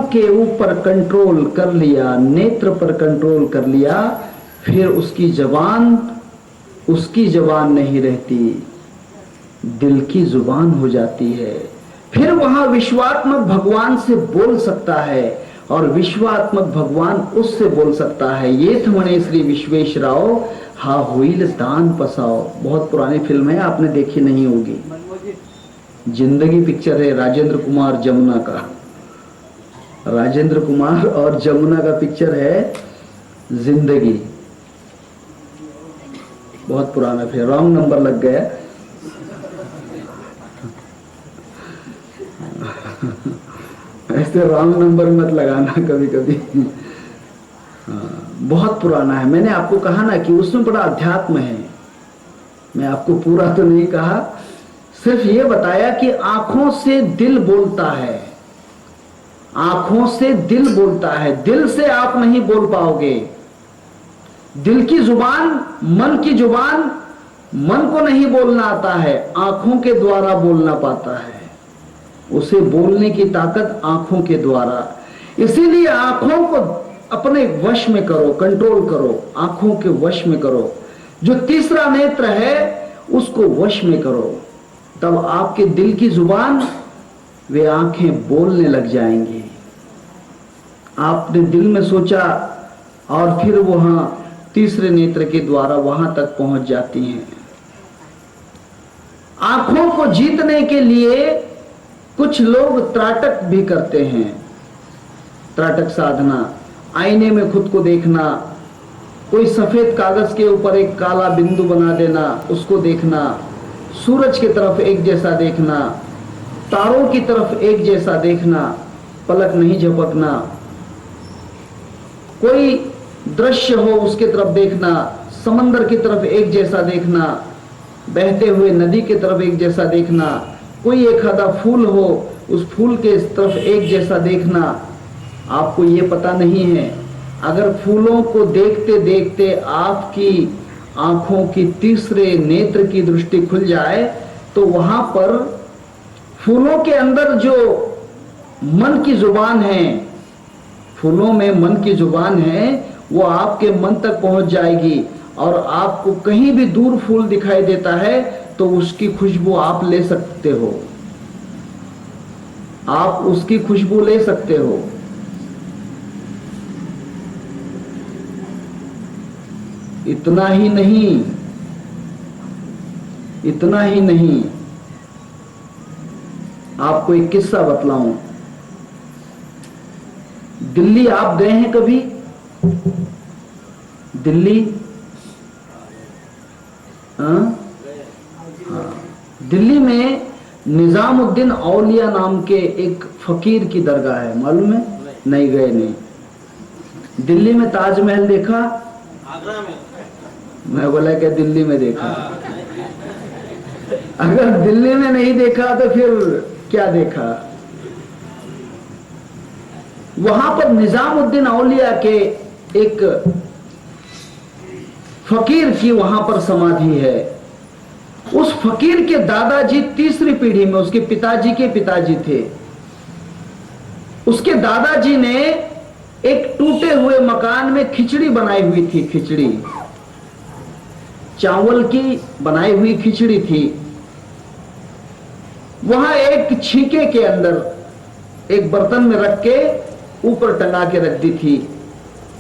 आंखों के ऊपर कंट्रोल कर लिया, नेत्र पर कंट्रोल कर लिया, फिर उसकी जबान नहीं रहती, दिल की जुबान हो जाती है। फिर वहां विश्वात्मक भगवान से बोल सकता है और विश्वात्मक भगवान उससे बोल सकता है। ये थ म्हणे श्री विश्वेश्वराव हा होईल दान पसाओ। बहुत पुरानी फिल्म है, आपने देखी नहीं होगी। जिंदगी पिक्चर है, राजेंद्र कुमार जमुना का। राजेंद्र कुमार और जमुना का पिक्चर है जिंदगी। बहुत पुराना, फिर रॉन्ग नंबर लग गया। ऐसे रॉन्ग नंबर मत लगाना कभी कभी। बहुत पुराना है। मैंने आपको कहा ना कि उसमें बड़ा अध्यात्म है। मैं आपको पूरा तो नहीं कहा, सिर्फ ये बताया कि आंखों से दिल बोलता है, आंखों से दिल बोलता है। दिल से आप नहीं बोल पाओगे। दिल की जुबान, मन की जुबान, मन को नहीं बोलना आता है, आंखों के द्वारा बोलना पाता है। उसे बोलने की ताकत आंखों के द्वारा। इसीलिए आंखों को अपने वश में करो, कंट्रोल करो, आंखों के वश में करो। जो तीसरा नेत्र है उसको वश में करो, तब आपके दिल की जुबान, वे आंखें बोलने लग जाएंगी। आपने दिल में सोचा और फिर वहां तीसरे नेत्र के द्वारा वहां तक पहुंच जाती हैं। आंखों को जीतने के लिए कुछ लोग त्राटक भी करते हैं। त्राटक साधना, आईने में खुद को देखना, कोई सफेद कागज के ऊपर एक काला बिंदु बना देना, उसको देखना, सूरज की तरफ एक जैसा देखना, तारों की तरफ एक जैसा देखना, पलक नहीं झपकना, कोई दृश्य हो उसके तरफ देखना, समंदर की तरफ एक जैसा देखना, बहते हुए नदी की तरफ एक जैसा देखना, कोई एक आधा फूल हो उस फूल के तरफ एक जैसा देखना। आपको ये पता नहीं है, अगर फूलों को देखते देखते आपकी आंखों की तीसरे नेत्र की दृष्टि खुल जाए तो वहां पर फूलों के अंदर जो मन की जुबान है, फूलों में मन की जुबान है, वो आपके मन तक पहुंच जाएगी। और आपको कहीं भी दूर फूल दिखाई देता है तो उसकी खुशबू आप ले सकते हो, आप उसकी खुशबू ले सकते हो। इतना ही नहीं, इतना ही नहीं, आपको एक किस्सा बतलाऊं। दिल्ली आप गए हैं कभी? दिल्ली? हाँ, दिल्ली में निजामुद्दीन औलिया नाम के एक फकीर की दरगाह है, मालूम है? नहीं गए? नहीं। दिल्ली में ताजमहल देखा? आगरा में। मैं बोला क्या दिल्ली में देखा? अगर दिल्ली में नहीं देखा तो फिर क्या देखा? वहां पर निजामुद्दीन औलिया के एक फकीर की वहां पर समाधि है। उस फकीर के दादाजी तीसरी पीढ़ी में, उसके पिताजी के पिताजी थे। उसके दादाजी ने एक टूटे हुए मकान में खिचड़ी बनाई हुई थी, खिचड़ी चावल की बनाई हुई खिचड़ी थी। वहां एक छीके के अंदर एक बर्तन में रख के ऊपर टंगा के रख दी थी।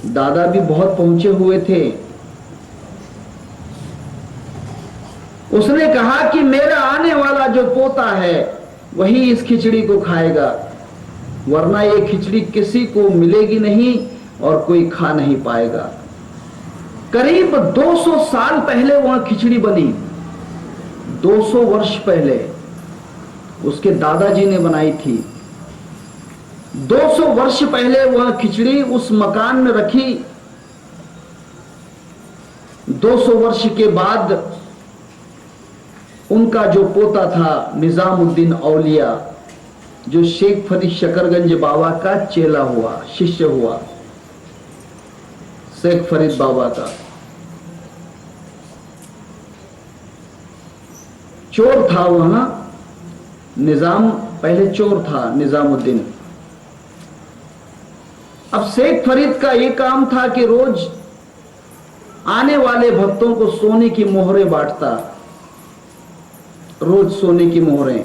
दादा भी बहुत पहुंचे हुए थे। उसने कहा कि मेरा आने वाला जो पोता है वही इस खिचड़ी को खाएगा, वरना ये खिचड़ी किसी को मिलेगी नहीं और कोई खा नहीं पाएगा। करीब 200 साल पहले वहां खिचड़ी बनी, 200 वर्ष पहले उसके दादाजी ने बनाई थी। 200 वर्ष पहले वह खिचड़ी उस मकान में रखी। 200 वर्ष के बाद उनका जो पोता था निजामुद्दीन औलिया, जो शेख फरीद शकरगंज बाबा का चेला हुआ, शिष्य हुआ, शेख फरीद बाबा का चोर था वहां। निजाम पहले चोर था, निजामुद्दीन। अब शेख फरीद का यह काम था कि रोज आने वाले भक्तों को सोने की मोहरें बांटता, रोज सोने की मोहरें।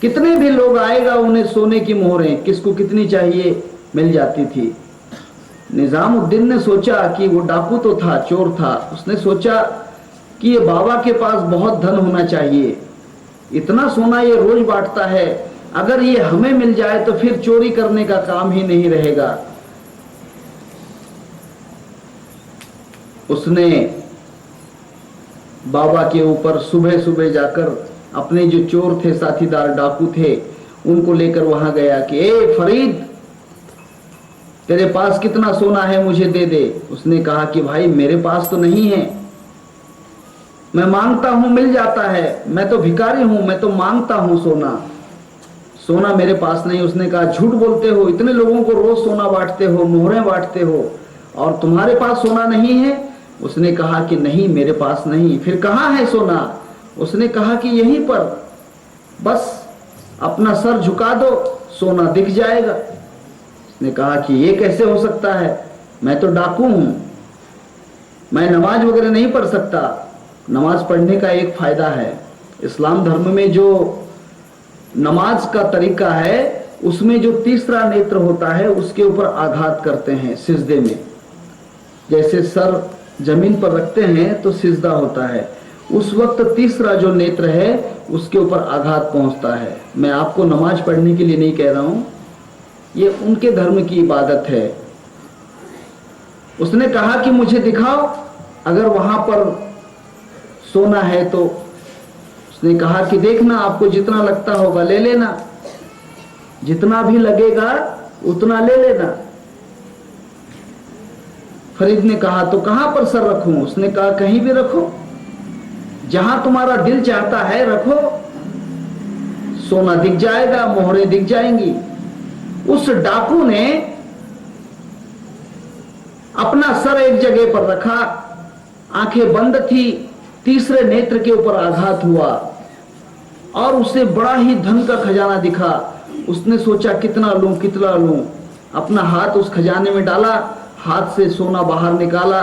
कितने भी लोग आएगा उन्हें सोने की मोहरें, किसको कितनी चाहिए मिल जाती थी। निजामुद्दीन ने सोचा कि वो डाकू तो था, चोर था, उसने सोचा कि ये बाबा के पास बहुत धन होना चाहिए, इतना सोना ये रोज बांटता है, अगर ये हमें मिल जाए तो फिर चोरी करने का काम ही नहीं रहेगा। उसने बाबा के ऊपर सुबह सुबह जाकर अपने जो चोर थे, साथीदार डाकू थे, उनको लेकर वहां गया कि ए फरीद, तेरे पास कितना सोना है, मुझे दे दे। उसने कहा कि भाई मेरे पास तो नहीं है, मैं मांगता हूं मिल जाता है, मैं तो भिखारी हूं, मैं तो मांगता हूं सोना, सोना मेरे पास नहीं। उसने कहा झूठ बोलते हो, इतने लोगों को रोज सोना बांटते हो, मोहरें बांटते हो, और तुम्हारे पास सोना नहीं है। उसने कहा कि नहीं मेरे पास नहीं। फिर कहाँ है सोना? उसने कहा कि यहीं पर, बस अपना सर झुका दो, सोना दिख जाएगा। उसने कहा कि ये कैसे हो सकता है, मैं तो डाकू हूं, मैं नमाज वगैरह नहीं पढ़ सकता। नमाज पढ़ने का एक फायदा है, इस्लाम धर्म में जो नमाज का तरीका है उसमें जो तीसरा नेत्र होता है उसके ऊपर आघात करते हैं सिजदे में। जैसे सर जमीन पर रखते हैं तो सिजदा होता है, उस वक्त तीसरा जो नेत्र है उसके ऊपर आघात पहुंचता है। मैं आपको नमाज पढ़ने के लिए नहीं कह रहा हूं, ये उनके धर्म की इबादत है। उसने कहा कि मुझे दिखाओ अगर वहां पर सोना है तो। उसने कहा कि देखना, आपको जितना लगता होगा ले लेना, जितना भी लगेगा उतना ले लेना। फरीद ने कहा तो कहां पर सर रखूं? उसने कहा कहीं भी रखो, जहां तुम्हारा दिल चाहता है रखो, सोना दिख जाएगा, मोहरें दिख जाएंगी। उस डाकू ने अपना सर एक जगह पर रखा, आंखें बंद थी, तीसरे नेत्र के ऊपर आघात हुआ और उसे बड़ा ही धन का खजाना दिखा। उसने सोचा कितना लूं कितना लूं, अपना हाथ उस खजाने में डाला, हाथ से सोना बाहर निकाला।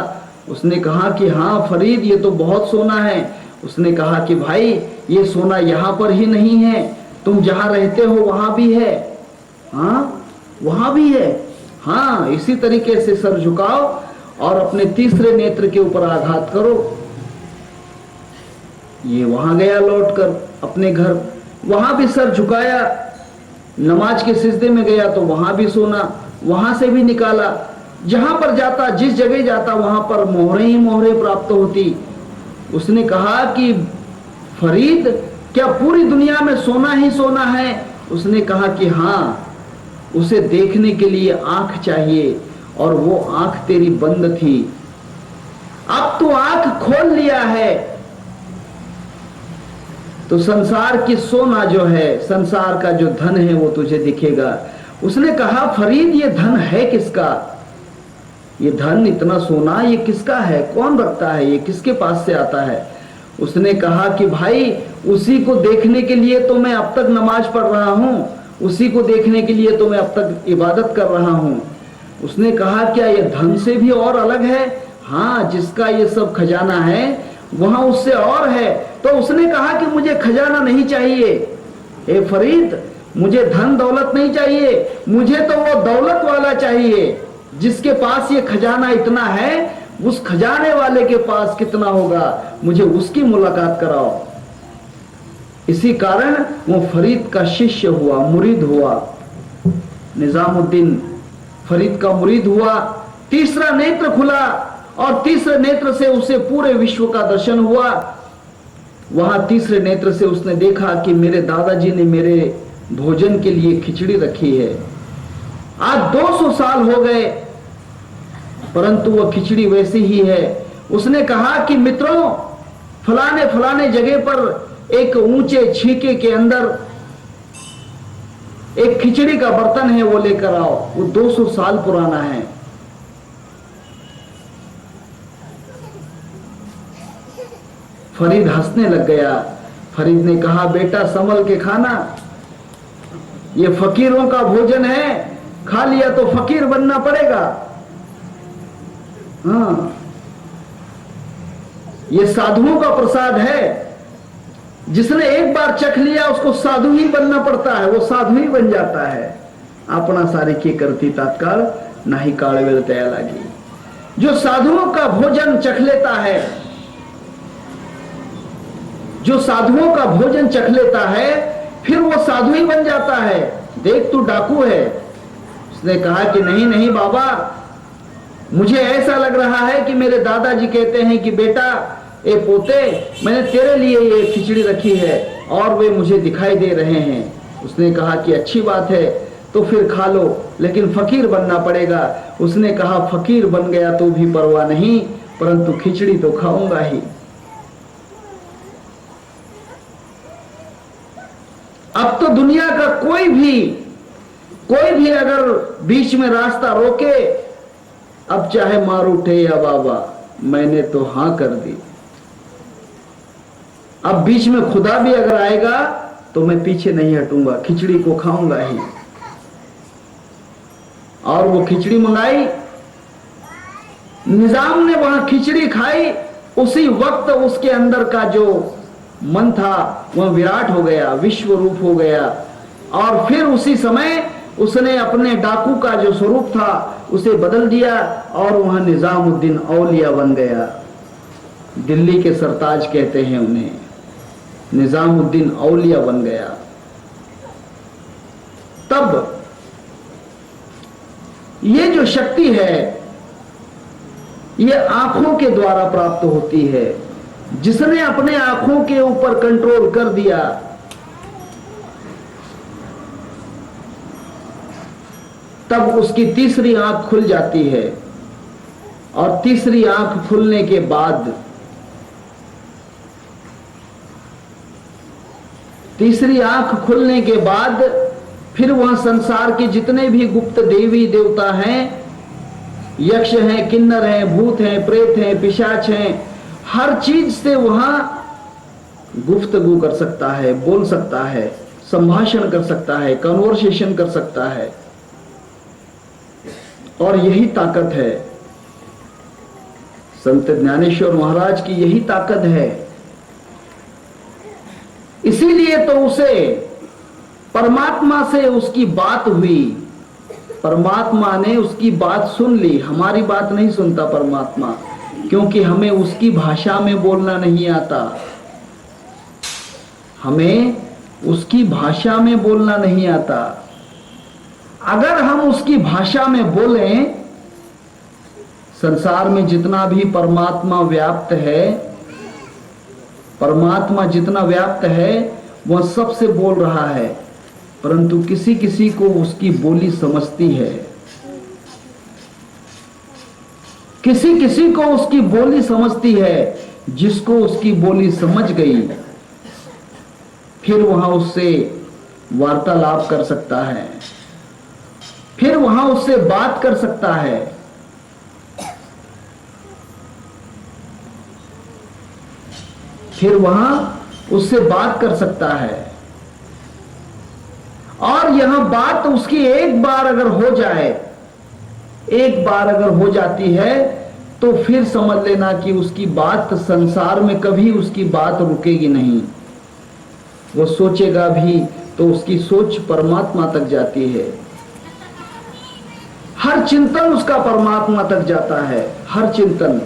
उसने कहा कि हाँ फरीद ये तो बहुत सोना है। उसने कहा कि भाई ये सोना यहां पर ही नहीं है, तुम जहां रहते हो वहां भी है। हाँ वहां भी है। हाँ, इसी तरीके से सर झुकाओ और अपने तीसरे नेत्र के ऊपर आघात करो। ये वहां गया लौटकर अपने घर, वहां भी सर झुकाया, नमाज के सिजदे में गया तो वहां भी सोना, वहां से भी निकाला। जहां पर जाता, जिस जगह जाता वहां पर मोहरें ही मोहरें प्राप्त होती। उसने कहा कि फरीद क्या पूरी दुनिया में सोना ही सोना है? उसने कहा कि हाँ, उसे देखने के लिए आंख चाहिए और वो आंख तेरी बंद थी, अब तो आंख खोल लिया है तो संसार की सोना जो है, संसार का जो धन है वो तुझे दिखेगा। उसने कहा फरीद ये धन है किसका? ये धन इतना सोना ये किसका है? कौन रखता है? ये किसके पास से आता है? उसने कहा कि भाई उसी को देखने के लिए तो मैं अब तक नमाज पढ़ रहा हूं, उसी को देखने के लिए तो मैं अब तक इबादत कर रहा हूं। उसने कहा क्या ये धन से भी और अलग है? हाँ, जिसका ये सब खजाना है वहां उससे और है। तो उसने कहा कि मुझे खजाना नहीं चाहिए, ए फरीद मुझे धन दौलत नहीं चाहिए, मुझे तो वो दौलत वाला चाहिए जिसके पास ये खजाना इतना है, उस खजाने वाले के पास कितना होगा, मुझे उसकी मुलाकात कराओ। इसी कारण वो फरीद का शिष्य हुआ, मुरीद हुआ। निजामुद्दीन फरीद का मुरीद हुआ। तीसरा नेत्र खुला और तीसरे नेत्र से उसे पूरे विश्व का दर्शन हुआ। वहां तीसरे नेत्र से उसने देखा कि मेरे दादाजी ने मेरे भोजन के लिए खिचड़ी रखी है। आज 200 साल हो गए परंतु वह खिचड़ी वैसी ही है। उसने कहा कि मित्रों, फलाने फलाने जगह पर एक ऊंचे छीके के अंदर एक खिचड़ी का बर्तन है, वो लेकर आओ। वो 200 साल पुराना है। फरीद हंसने लग गया। फरीद ने कहा बेटा संभल के खाना, ये फकीरों का भोजन है, खा लिया तो फकीर बनना पड़ेगा। हाँ, ये साधुओं का प्रसाद है। जिसने एक बार चख लिया उसको साधु ही बनना पड़ता है, वो साधु ही बन जाता है। अपना सारी की करती तात्काल नाही काळवेळ तया लागी। जो साधुओं का भोजन चख लेता है, जो साधुओं का भोजन चख लेता है, फिर वो साधु ही बन जाता है। देख तू डाकू है। उसने कहा कि नहीं नहीं बाबा, मुझे ऐसा लग रहा है कि मेरे दादाजी कहते हैं कि बेटा ए पोते, मैंने तेरे लिए ये खिचड़ी रखी है और वे मुझे दिखाई दे रहे हैं। उसने कहा कि अच्छी बात है, तो फिर खा लो, लेकिन फकीर बनना पड़ेगा। उसने कहा फकीर बन गया तो भी परवाह नहीं, परंतु खिचड़ी तो खाऊंगा ही। अब तो दुनिया का कोई भी अगर बीच में रास्ता रोके, अब चाहे मार उठे या बाबा, मैंने तो हां कर दी। अब बीच में खुदा भी अगर आएगा तो मैं पीछे नहीं हटूंगा, खिचड़ी को खाऊंगा ही। और वो खिचड़ी मंगाई, निजाम ने वहां खिचड़ी खाई। उसी वक्त उसके अंदर का जो मन था वह विराट हो गया, विश्व रूप हो गया। और फिर उसी समय उसने अपने डाकू का जो स्वरूप था उसे बदल दिया और वह निजामुद्दीन औलिया बन गया। दिल्ली के सरताज कहते हैं उन्हें, निजामुद्दीन औलिया बन गया। तब ये जो शक्ति है ये आंखों के द्वारा प्राप्त होती है। जिसने अपने आंखों के ऊपर कंट्रोल कर दिया, तब उसकी तीसरी आंख खुल जाती है। और तीसरी आंख खुलने के बाद, तीसरी आंख खुलने के बाद फिर वह संसार के जितने भी गुप्त देवी देवता हैं, यक्ष हैं, किन्नर हैं, भूत हैं, प्रेत हैं, पिशाच हैं, हर चीज से वहां गुफ्तगू कर सकता है, बोल सकता है, संभाषण कर सकता है, कन्वर्सेशन कर सकता है। और यही ताकत है, संत ज्ञानेश्वर महाराज की यही ताकत है। इसीलिए तो उसे परमात्मा से उसकी बात हुई, परमात्मा ने उसकी बात सुन ली। हमारी बात नहीं सुनता परमात्मा, क्योंकि हमें उसकी भाषा में बोलना नहीं आता। हमें उसकी भाषा में बोलना नहीं आता। अगर हम उसकी भाषा में बोलें, संसार में जितना भी परमात्मा व्याप्त है, परमात्मा जितना व्याप्त है वह सबसे बोल रहा है, परंतु किसी किसी को उसकी बोली समझती है, किसी किसी को उसकी बोली समझती है। जिसको उसकी बोली समझ गई, फिर वहां उससे वार्तालाप कर सकता है, फिर वहां उससे बात कर सकता है। फिर वहां उससे बात कर सकता है। और यह बात उसकी एक बार अगर हो जाए, एक बार अगर हो जाती है, तो फिर समझ लेना कि उसकी बात संसार में कभी उसकी बात रुकेगी नहीं। वो सोचेगा भी तो उसकी सोच परमात्मा तक जाती है। हर चिंतन उसका परमात्मा तक जाता है, हर चिंतन।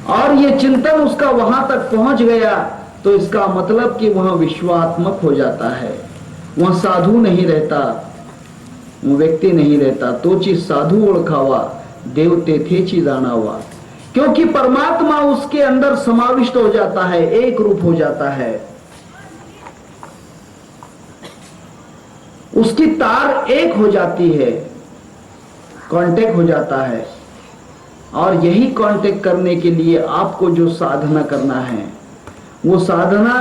और ये चिंतन उसका वहां तक पहुंच गया तो इसका मतलब कि वहां विश्वात्मक हो जाता है। वहां साधु नहीं रहता, वो व्यक्ति नहीं रहता। तोची साधु ओळखावा, देवते थेची जाणावा। क्योंकि परमात्मा उसके अंदर समाविष्ट हो जाता है, एक रूप हो जाता है। उसकी तार एक हो जाती है, कांटेक्ट हो जाता है। और यही कांटेक्ट करने के लिए आपको जो साधना करना है, वो साधना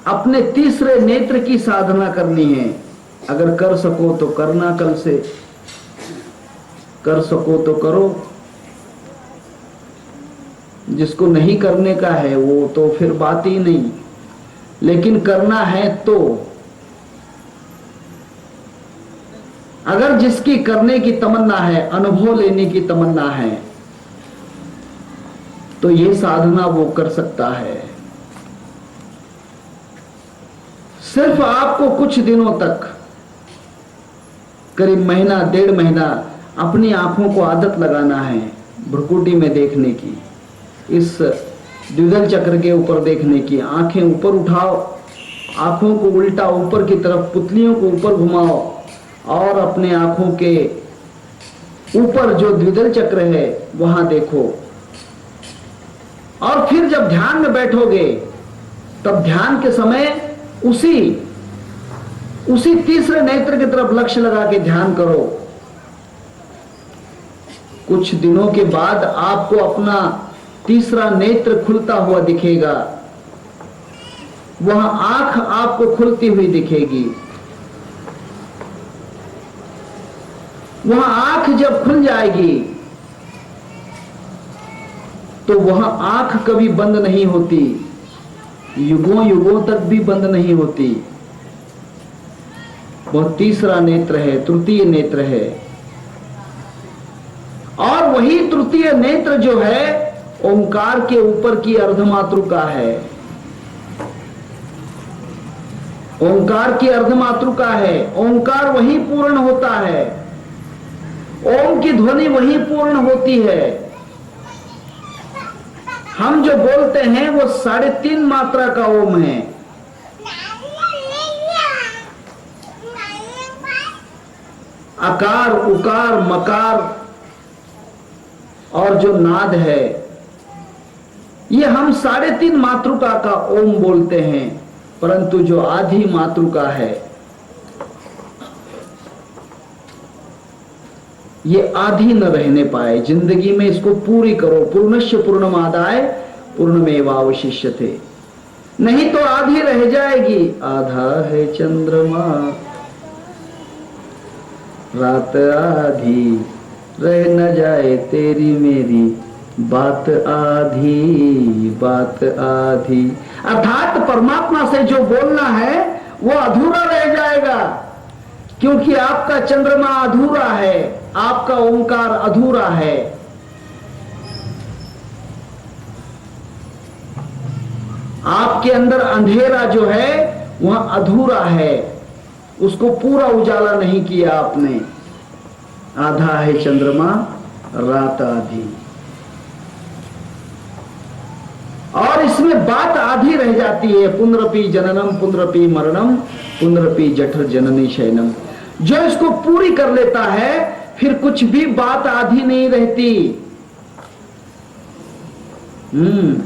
अपने तीसरे नेत्र की साधना करनी है। अगर कर सको तो करना, कल से कर सको तो करो। जिसको नहीं करने का है वो तो फिर बात ही नहीं, लेकिन करना है तो जिसकी करने की तमन्ना है, अनुभव लेने की तमन्ना है, तो ये साधना वो कर सकता है। सिर्फ आपको कुछ दिनों तक, करीब महीना 1.5 महीना अपनी आंखों को आदत लगाना है भ्रुकुटी में देखने की, इस द्विदल चक्र के ऊपर देखने की। आंखें ऊपर उठाओ, आंखों को उल्टा ऊपर की तरफ, पुतलियों को ऊपर घुमाओ और अपने आंखों के ऊपर जो द्विदल चक्र है वहां देखो। और फिर जब ध्यान में बैठोगे तब ध्यान के समय उसी तीसरे नेत्र की तरफ लक्ष्य लगा के ध्यान करो। कुछ दिनों के बाद आपको अपना तीसरा नेत्र खुलता हुआ दिखेगा, वह आंख आपको खुलती हुई दिखेगी। वह आंख जब खुल जाएगी तो वह आंख कभी बंद नहीं होती, युगों युगों तक भी बंद नहीं होती। वह तीसरा नेत्र है, तृतीय नेत्र है। और वही तृतीय नेत्र जो है ओंकार के ऊपर की अर्धमातृका है। ओंकार की अर्धमातृका है। ओंकार वही पूर्ण होता है, ओम की ध्वनि वही पूर्ण होती है। हम जो बोलते हैं वो 3.5 मात्रा का ओम है। अकार, उकार, मकार और जो नाद है, ये हम 3.5 मातृका का ओम बोलते हैं। परंतु जो आधी मातृका है, ये आधी न रहने पाए। जिंदगी में इसको पूरी करो। पूर्णस्य पूर्णमादाय पूर्णमेवावशिष्यते, नहीं तो आधी रह जाएगी। आधा है चंद्रमा, रात आधी, रह न जाए तेरी मेरी बात आधी, बात आधी। अर्थात परमात्मा से जो बोलना है वो अधूरा रह जाएगा, क्योंकि आपका चंद्रमा अधूरा है, आपका ओंकार अधूरा है। आपके अंदर अंधेरा जो है वह अधूरा है, उसको पूरा उजाला नहीं किया आपने। आधा है चंद्रमा, रात आधी। और इसमें बात आधी रह जाती है। पुनरपि जननम पुनरपि मरणम पुनरपि जठर जननी शयनम। जो इसको पूरी कर लेता है फिर कुछ भी बात आधी नहीं रहती।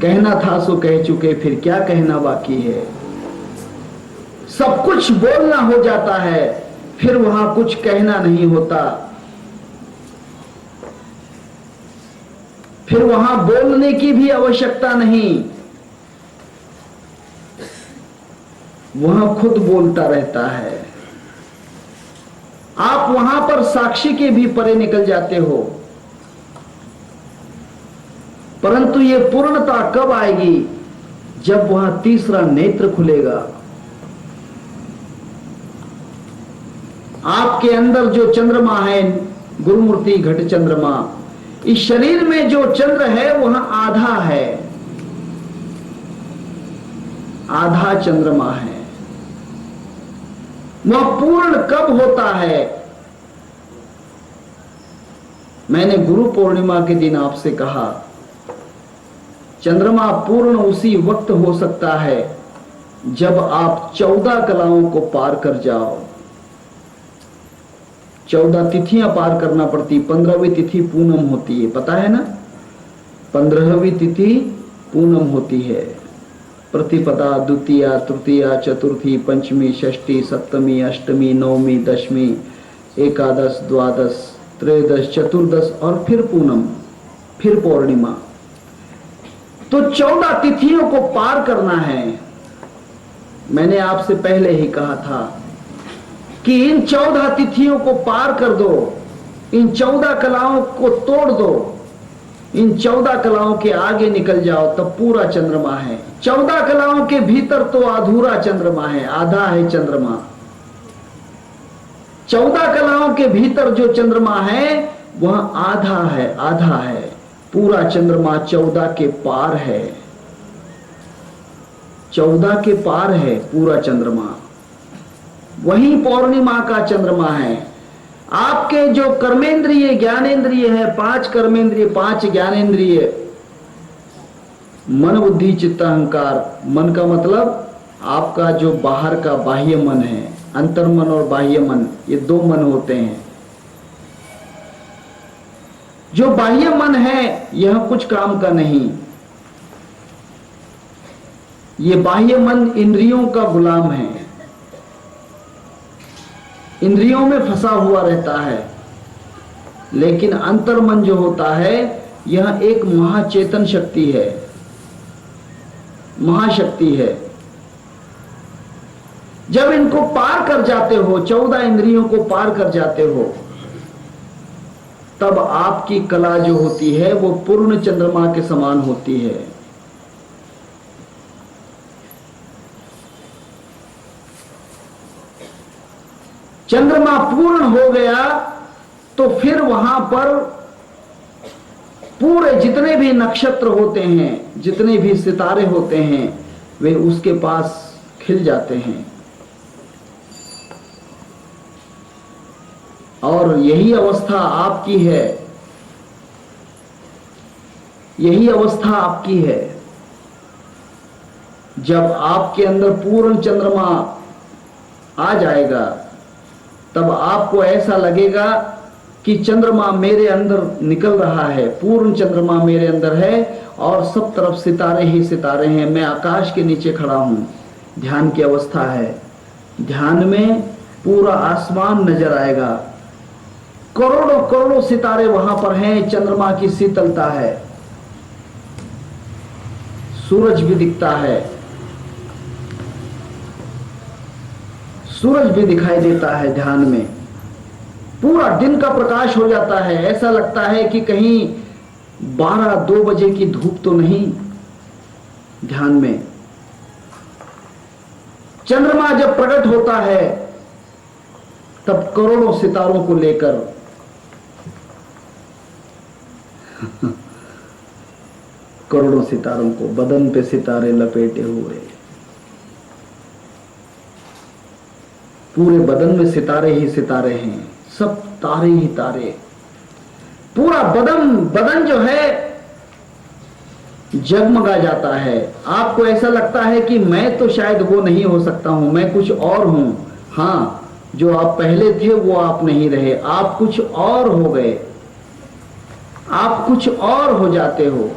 कहना था सो कह चुके, फिर क्या कहना बाकी है। सब कुछ बोलना हो जाता है, फिर वहां कुछ कहना नहीं होता। फिर वहां बोलने की भी आवश्यकता नहीं, वहां खुद बोलता रहता है। आप वहां पर साक्षी के भी परे निकल जाते हो। परंतु ये पूर्णता कब आएगी? जब वहां तीसरा नेत्र खुलेगा। आपके अंदर जो चंद्रमा है, गुरुमूर्ति घट चंद्रमा, इस शरीर में जो चंद्र है वह आधा है, आधा चंद्रमा है। वह पूर्ण कब होता है? मैंने गुरु पूर्णिमा के दिन आपसे कहा, चंद्रमा पूर्ण उसी वक्त हो सकता है जब आप 14 कलाओं को पार कर जाओ। 14 तिथियां पार करना पड़ती। 15वीं तिथि पूनम होती है, पता है ना? 15वीं तिथि पूनम होती है। प्रतिपदा, द्वितीया, तृतीया, चतुर्थी, पंचमी, षष्ठी, सप्तमी, अष्टमी, नवमी, दशमी, एकादश, द्वादश, त्रयोदश, चतुर्दश और फिर पूनम, फिर पूर्णिमा। तो 14 तिथियों को पार करना है। मैंने आपसे पहले ही कहा था कि इन 14 तिथियों को पार कर दो, इन 14 कलाओं को तोड़ दो, इन 14 कलाओं के आगे निकल जाओ, तब पूरा चंद्रमा है। 14 कलाओं के भीतर तो अधूरा चंद्रमा है, आधा है चंद्रमा। 14 कलाओं के भीतर जो चंद्रमा है वह आधा है, आधा है। पूरा चंद्रमा 14 के पार है, 14 के पार है पूरा चंद्रमा। वही पौर्णिमा का चंद्रमा है। आपके जो कर्मेंद्रिय ज्ञानेंद्रिय है, 5 कर्मेंद्रिय 5 ज्ञानेंद्रिय, मन बुद्धि चित्त अहंकार, मन का मतलब आपका जो बाहर का बाह्य मन है, अंतर्मन और बाह्य मन, ये 2 मन होते हैं। जो बाह्य मन है यह कुछ काम का नहीं। ये बाह्य मन इंद्रियों का गुलाम है, इंद्रियों में फंसा हुआ रहता है। लेकिन अंतर्मन जो होता है यह एक महाचेतन शक्ति है, महाशक्ति है। जब इनको पार कर जाते हो, 14 इंद्रियों को पार कर जाते हो, तब आपकी कला जो होती है वो पूर्ण चंद्रमा के समान होती है। चंद्रमा पूर्ण हो गया तो फिर वहां पर पूरे जितने भी नक्षत्र होते हैं, जितने भी सितारे होते हैं, वे उसके पास खिल जाते हैं। और यही अवस्था आपकी है, यही अवस्था आपकी है। जब आपके अंदर पूर्ण चंद्रमा आ जाएगा तब आपको ऐसा लगेगा कि चंद्रमा मेरे अंदर निकल रहा है, पूर्ण चंद्रमा मेरे अंदर है और सब तरफ सितारे ही सितारे हैं। मैं आकाश के नीचे खड़ा हूं। ध्यान की अवस्था है। ध्यान में पूरा आसमान नजर आएगा, करोड़ों करोड़ों सितारे वहां पर हैं, चंद्रमा की शीतलता है, सूरज भी दिखता है, सूरज भी दिखाई देता है। ध्यान में पूरा दिन का प्रकाश हो जाता है। ऐसा लगता है कि कहीं 12-2 बजे की धूप तो नहीं। ध्यान में चंद्रमा जब प्रकट होता है तब करोड़ों सितारों को लेकर करोड़ों सितारों को, बदन पे सितारे लपेटे हुए, पूरे बदन में सितारे ही सितारे हैं, सब तारे ही तारे। पूरा बदन जो है जगमगा जाता है। आपको ऐसा लगता है कि मैं तो शायद वो नहीं हो सकता हूं, मैं कुछ और हूं। हां, जो आप पहले थे वो आप नहीं रहे, आप कुछ और हो गए, आप कुछ और हो जाते हो।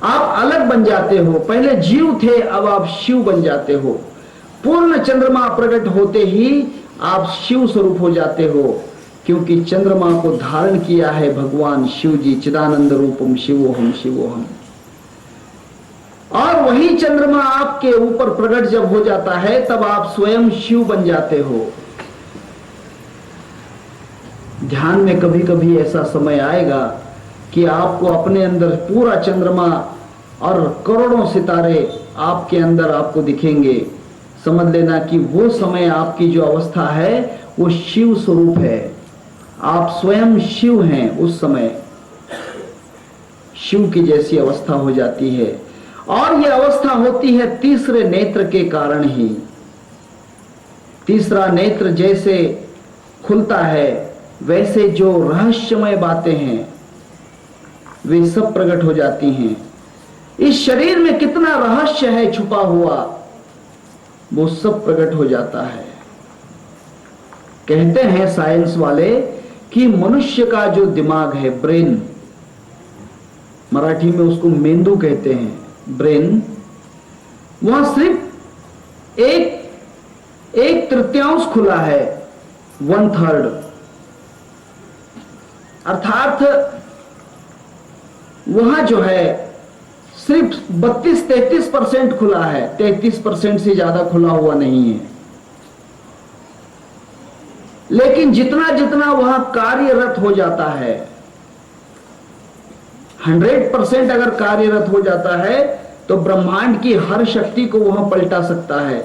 आप अलग बन जाते हो। पहले जीव थे, अब आप शिव बन जाते हो। पूर्ण चंद्रमा प्रकट होते ही आप शिव स्वरूप हो जाते हो, क्योंकि चंद्रमा को धारण किया है भगवान शिव जी। चिदानंद रूपम शिवोहम शिवोहम। और वही चंद्रमा आपके ऊपर प्रकट जब हो जाता है तब आप स्वयं शिव बन जाते हो। ध्यान में कभी कभी ऐसा समय आएगा कि आपको अपने अंदर पूरा चंद्रमा और करोड़ों सितारे आपके अंदर आपको दिखेंगे। समझ लेना कि वो समय आपकी जो अवस्था है वो शिव स्वरूप है। आप स्वयं शिव हैं। उस समय शिव की जैसी अवस्था हो जाती है। और ये अवस्था होती है तीसरे नेत्र के कारण ही। तीसरा नेत्र जैसे खुलता है वैसे जो रहस्यमय बातें हैं वे सब प्रकट हो जाती हैं। इस शरीर में कितना रहस्य है छुपा हुआ, वो सब प्रकट हो जाता है। कहते हैं साइंस वाले कि मनुष्य का जो दिमाग है, ब्रेन, मराठी में उसको मेंदू कहते हैं, ब्रेन, वह सिर्फ एक तृतीयांश खुला है, 1/3। अर्थात वहां जो है सिर्फ 32-33% खुला है, 33% से ज्यादा खुला हुआ नहीं है। लेकिन जितना जितना वहां कार्यरत हो जाता है, 100% अगर कार्यरत हो जाता है तो ब्रह्मांड की हर शक्ति को वहां पलटा सकता है।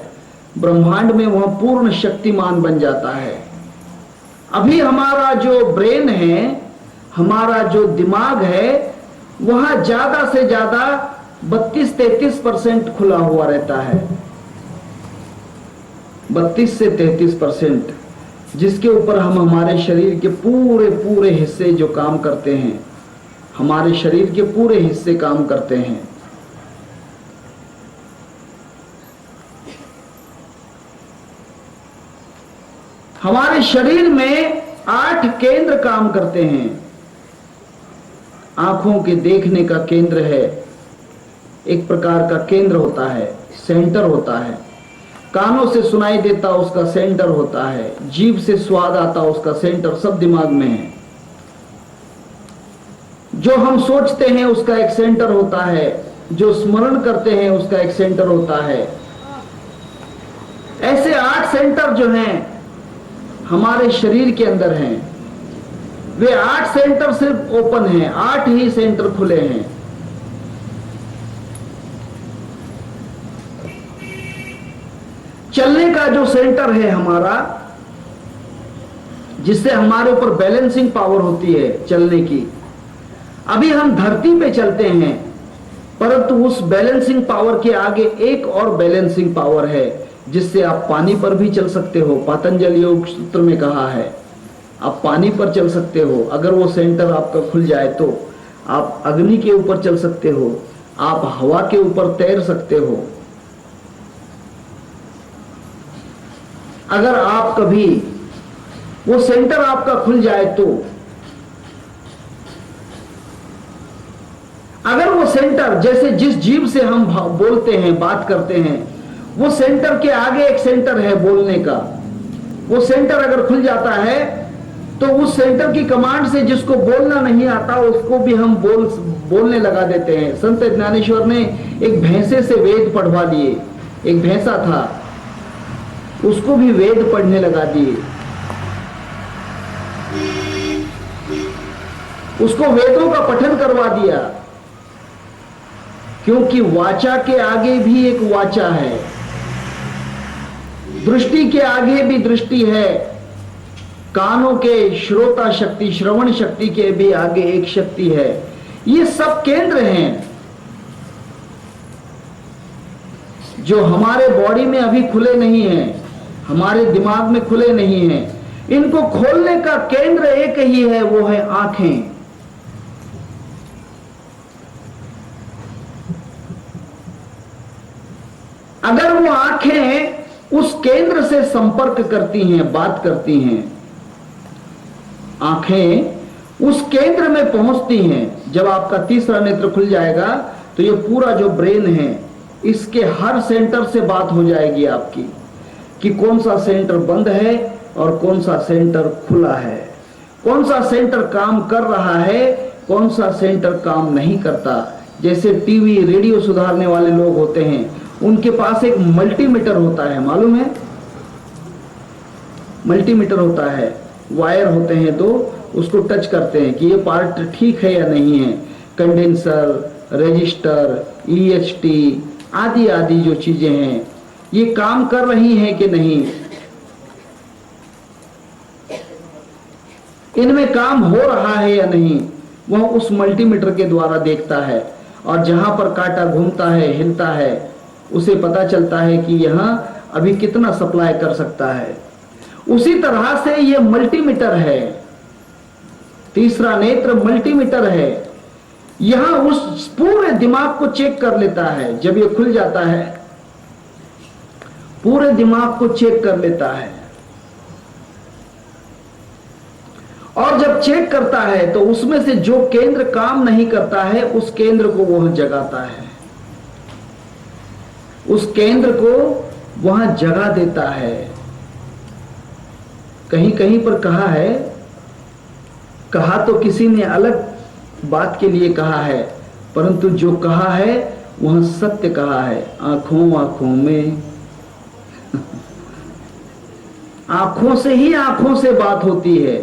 ब्रह्मांड में वह पूर्ण शक्तिमान बन जाता है। अभी हमारा जो ब्रेन है, हमारा जो दिमाग है, वह ज्यादा से ज्यादा 32-33% खुला हुआ रहता है। 32 से 33%, जिसके ऊपर हम हमारे शरीर के पूरे पूरे हिस्से जो काम करते हैं, हमारे शरीर के पूरे हिस्से काम करते हैं। हमारे शरीर में 8 केंद्र काम करते हैं। आंखों के देखने का केंद्र है, एक प्रकार का केंद्र होता है, सेंटर होता है। कानों से सुनाई देता उसका सेंटर होता है। जीभ से स्वाद आता उसका सेंटर, सब दिमाग में है। जो हम सोचते हैं उसका एक सेंटर होता है, जो स्मरण करते हैं उसका एक सेंटर होता है। ऐसे 8 सेंटर जो हैं हमारे शरीर के अंदर हैं। वे 8 सेंटर सिर्फ ओपन हैं, 8 ही सेंटर खुले हैं। चलने का जो सेंटर है हमारा, जिससे हमारे ऊपर बैलेंसिंग पावर होती है चलने की, अभी हम धरती पे चलते हैं, परंतु उस बैलेंसिंग पावर के आगे एक और बैलेंसिंग पावर है, जिससे आप पानी पर भी चल सकते हो। पतंजलि योग सूत्र में कहा है आप पानी पर चल सकते हो। अगर वो सेंटर आपका खुल जाए तो आप अग्नि के ऊपर चल सकते हो, आप हवा के ऊपर तैर सकते हो। अगर आप कभी वो सेंटर आपका खुल जाए तो, अगर वो सेंटर, जैसे जिस जीभ से हम बोलते हैं, बात करते हैं, वो सेंटर के आगे एक सेंटर है बोलने का, वो सेंटर अगर खुल जाता है तो उस सेंटर की कमांड से जिसको बोलना नहीं आता उसको भी हम बोलने लगा देते हैं। संत ज्ञानेश्वर ने एक भैंसे से वेद पढ़वा दिए। एक भैंसा था, उसको भी वेद पढ़ने लगा दिए, उसको वेदों का पठन करवा दिया, क्योंकि वाचा के आगे भी एक वाचा है, दृष्टि के आगे भी दृष्टि है, कानों के श्रोता शक्ति, श्रवण शक्ति के भी आगे एक शक्ति है। ये सब केंद्र हैं जो हमारे बॉडी में अभी खुले नहीं हैं, हमारे दिमाग में खुले नहीं हैं। इनको खोलने का केंद्र एक ही है, वो है आंखें। अगर वो आंखें उस केंद्र से संपर्क करती हैं, बात करती हैं, आंखें उस केंद्र में पहुंचती हैं, जब आपका तीसरा नेत्र खुल जाएगा तो ये पूरा जो ब्रेन है, इसके हर सेंटर से बात हो जाएगी आपकी कि कौन सा सेंटर बंद है और कौन सा सेंटर खुला है, कौन सा सेंटर काम कर रहा है, कौन सा सेंटर काम नहीं करता। जैसे टीवी रेडियो सुधारने वाले लोग होते हैं, उनके पास एक मल्टीमीटर होता है, मालूम है? मल्टीमीटर होता है, वायर होते हैं दो, उसको टच करते हैं कि ये पार्ट ठीक है या नहीं है। कंडेंसर, रजिस्टर, ईएचटी आदि आदि जो चीजें हैं, ये काम कर रही हैं कि नहीं, इनमें काम हो रहा है या नहीं, वह उस मल्टीमीटर के द्वारा देखता है। और जहां पर कांटा घूमता है, हिलता है, उसे पता चलता है कि यहां अभी कितना सप्लाई कर सकता है। उसी तरह से ये मल्टीमीटर है, तीसरा नेत्र मल्टीमीटर है। यहां उस पूरे दिमाग को चेक कर लेता है। जब ये खुल जाता है, पूरे दिमाग को चेक कर लेता है, और जब चेक करता है तो उसमें से जो केंद्र काम नहीं करता है, उस केंद्र को वह जगाता है, उस केंद्र को वहां जगा देता है। कहीं कहीं पर कहा है, कहा तो किसी ने अलग बात के लिए कहा है, परंतु जो कहा है वह सत्य कहा है। आंखों आंखों में आंखों से ही आंखों से बात होती है,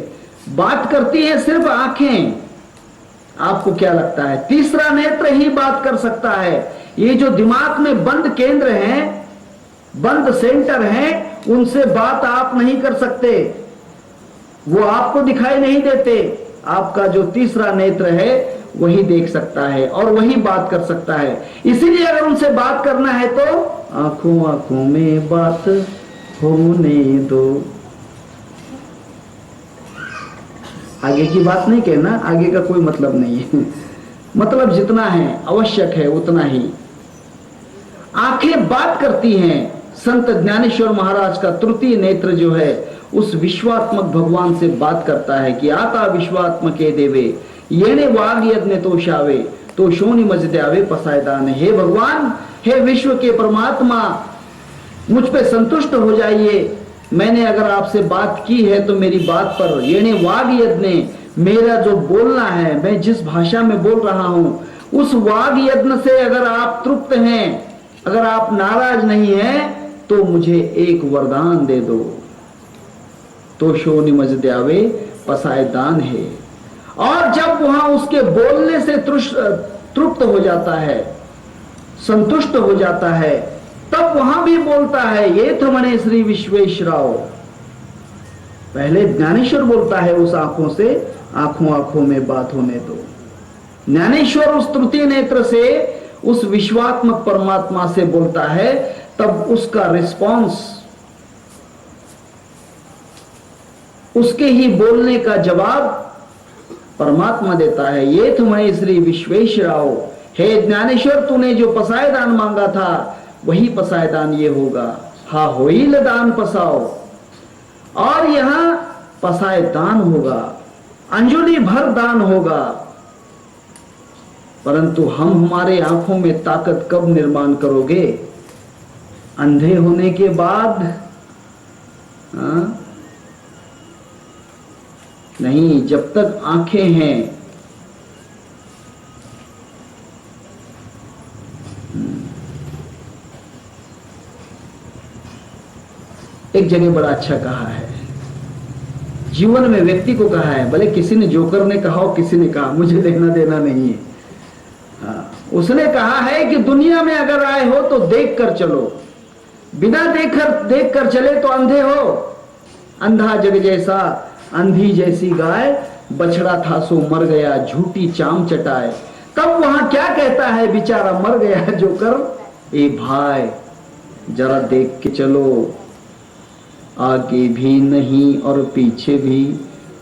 बात करती है सिर्फ आंखें। आपको क्या लगता है तीसरा नेत्र ही बात कर सकता है? ये जो दिमाग में बंद केंद्र हैं, बंद सेंटर हैं, उनसे बात आप नहीं कर सकते, वो आपको दिखाई नहीं देते। आपका जो तीसरा नेत्र है वही देख सकता है और वही बात कर सकता है। इसीलिए अगर उनसे बात करना है तो आंखों आंखों में बात होने दो। आगे की बात नहीं कहना, आगे का कोई मतलब नहीं है। मतलब जितना है आवश्यक है उतना ही। आंखें बात करती हैं। संत ज्ञानेश्वर महाराज का तृतीय नेत्र जो है उस विश्वात्मक भगवान से बात करता है कि आता विश्वात्मके देवे येने वाग यज्ञ तो शावे तो शोनि मज द्यावे पसायदान। हे भगवान, हे विश्व के परमात्मा, मुझ पे संतुष्ट हो जाइए। मैंने अगर आपसे बात की है तो मेरी बात पर येने वाग यज्ञ, मेरा जो बोलना है, मैं जिस भाषा में बोल रहा हूं, उस वाग यज्ञ से अगर आप तृप्त हैं, अगर आप नाराज नहीं हैं, तो मुझे एक वरदान दे दो। तो शो निमज द्यावे पसायदान है। और जब वहां उसके बोलने से तृप्त हो जाता है, संतुष्ट हो जाता है, तब वहां भी बोलता है ये थमणे श्री विश्वेश्वराव। पहले ज्ञानेश्वर बोलता है उस आंखों से, आंखों आंखों में बात होने दो। ज्ञानेश्वर उस तृतीय नेत्र से उस विश्वात्मक परमात्मा से बोलता है, तब उसका रिस्पॉन्स, उसके ही बोलने का जवाब परमात्मा देता है। ये थमणे श्री विश्वेश्वराव, हे ज्ञानेश्वर, तूने जो पसायदान मांगा था वही पसायदान ये होगा। हा होइल दान पसाओ। और यहां पसायदान होगा, अंजुलि भर दान होगा। परंतु हम हमारे आंखों में ताकत कब निर्माण करोगे? अंधे होने के बाद? नहीं, जब तक आंखें हैं। एक जगह बड़ा अच्छा कहा है, जीवन में व्यक्ति को कहा है, भले किसी ने जोकर ने कहा हो, किसी ने कहा, मुझे लेना देना नहीं है। उसने कहा है कि दुनिया में अगर आए हो तो देख कर चलो, बिना देख कर चले तो अंधे हो। अंधा जग जैसा, अंधी जैसी गाय, बछड़ा था सो मर गया, झूठी चाम चटाए। तब वहां क्या कहता है बेचारा मर गया जोकर, ए भाई जरा देख के चलो, आगे भी नहीं और पीछे भी,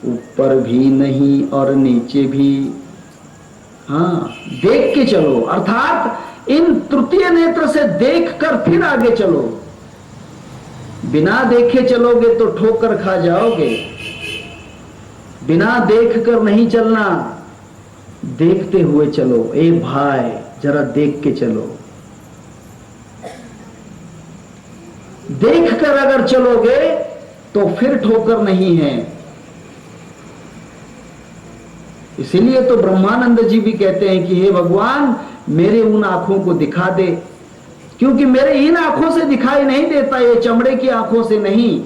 ऊपर भी नहीं और नीचे भी। हाँ, देख के चलो, अर्थात इन तृतीय नेत्र से देखकर फिर आगे चलो। बिना देखे चलोगे तो ठोकर खा जाओगे। बिना देखकर नहीं चलना, देखते हुए चलो। ए भाई जरा देख के चलो। देखकर अगर चलोगे तो फिर ठोकर नहीं है। इसीलिए तो ब्रह्मानंद जी भी कहते हैं कि हे भगवान, मेरे उन आंखों को दिखा दे, क्योंकि मेरे इन आंखों से दिखाई नहीं देता, ये चमड़े की आंखों से नहीं।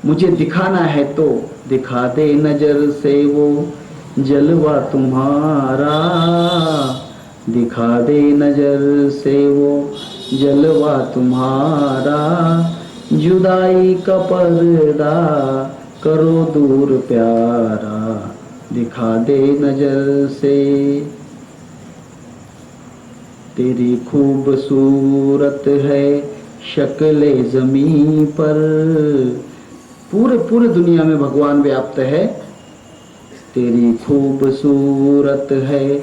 मुझे दिखाना है तो दिखा दे नजर से वो जलवा तुम्हारा, दिखा दे नजर से वो जलवा तुम्हारा, जुदाई का पर्दा करो दूर प्यारा, दिखा दे नजर से। तेरी खूबसूरत है शक्ल ज़मीं पर, पूरे दुनिया में भगवान व्याप्त है। तेरी खूबसूरत है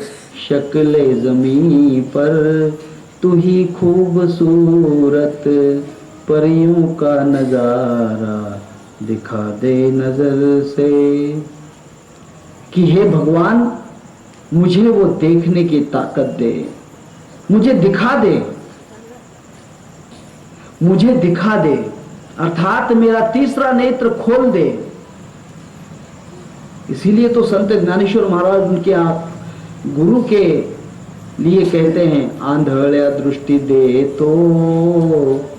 शक्ल ज़मीं पर, तू ही खूबसूरत परियों का नजारा, दिखा दे नजर से। कि हे भगवान, मुझे वो देखने की ताकत दे, मुझे दिखा दे, मुझे दिखा दे, अर्थात मेरा तीसरा नेत्र खोल दे। इसीलिए तो संत ज्ञानेश्वर महाराज उनके गुरु के लिए कहते हैं, आंधळ्या दृष्टि दे तो,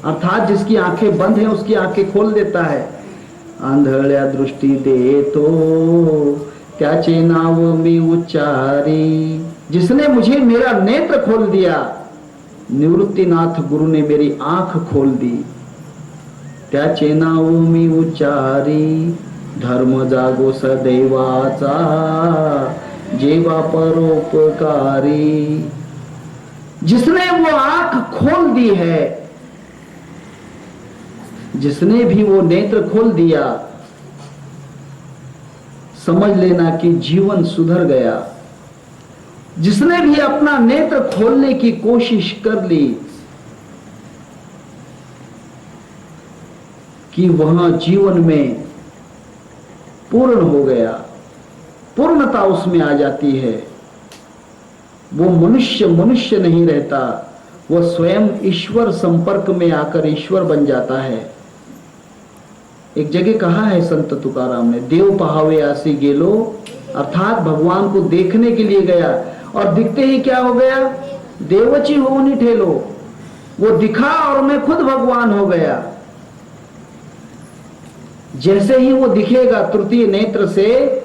अर्थात जिसकी आंखें बंद हैं उसकी आंखें खोल देता है। आंधळ्या दृष्टि दे तो त्याचे नाव मी उच्चारी, जिसने मुझे मेरा नेत्र खोल दिया निवृत्तिनाथ गुरु ने मेरी आंख खोल दी। त्याचे नाव मी उच्चारी, धर्म जागो सदैवाचा, जेवा परोपकारी। जिसने वो आंख खोल दी है, जिसने भी वो नेत्र खोल दिया, समझ लेना कि जीवन सुधर गया। जिसने भी अपना नेत्र खोलने की कोशिश कर ली कि वहां जीवन में पूर्ण हो गया, पूर्णता उसमें आ जाती है। वो मनुष्य मनुष्य नहीं रहता, वो स्वयं ईश्वर संपर्क में आकर ईश्वर बन जाता है। एक जगह कहा है संत तुकाराम ने, देव पहावे आसी गेलो, अर्थात भगवान को देखने के लिए गया और दिखते ही क्या हो गया, देवची हो नहीं ठेलो। वो दिखा और मैं खुद भगवान हो गया। जैसे ही वो दिखेगा तृतीय नेत्र से,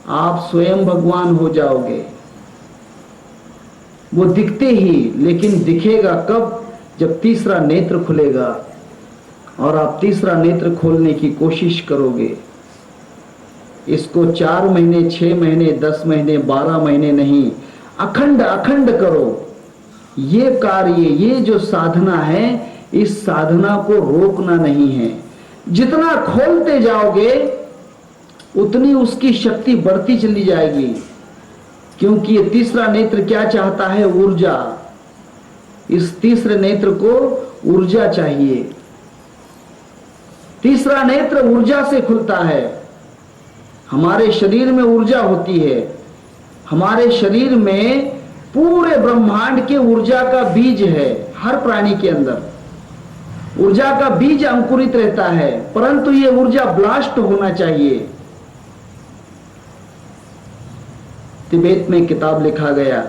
आप स्वयं भगवान हो जाओगे। वो दिखते ही, लेकिन दिखेगा कब, जब तीसरा नेत्र खुलेगा और आप तीसरा नेत्र खोलने की कोशिश करोगे। इसको 4 महीने, 6 महीने, 10 महीने, 12 महीने नहीं, अखंड अखंड करो। ये कार्य, ये जो साधना है, इस साधना को रोकना नहीं है। जितना खोलते जाओगे उतनी उसकी शक्ति बढ़ती चली जाएगी, क्योंकि ये तीसरा नेत्र क्या चाहता है, ऊर्जा। इस तीसरे नेत्र को ऊर्जा चाहिए। तीसरा नेत्र ऊर्जा से खुलता है। हमारे शरीर में ऊर्जा होती है। हमारे शरीर में पूरे ब्रह्मांड के ऊर्जा का बीज है। हर प्राणी के अंदर ऊर्जा का बीज अंकुरित रहता है, परंतु ये ऊर्जा ब्लास्ट होना चाहिए। तिब्बत में किताब लिखा गया,